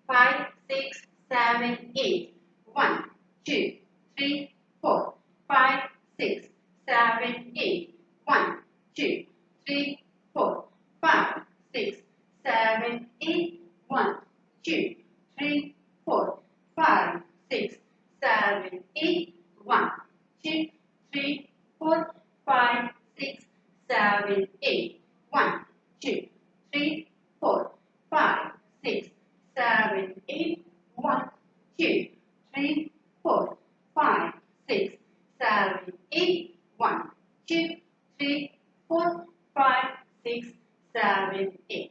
5, 6, 7, 8. 1, 2, 3, 4, 5, 6, 7, 8. 1, 2, 3, 4, 5, 6, 7, 8. 1, 2, 3, 4, 5, 6, 7, 8. 1, 2, 3, 4, 5, 6, 7, 8. 1, 2, 3, 4, 5, 6, 7, 8. 1, 2, 3, 4, 5, 6, 7, 8. 1, 2, 3, 4, 5, 6, 7, 8.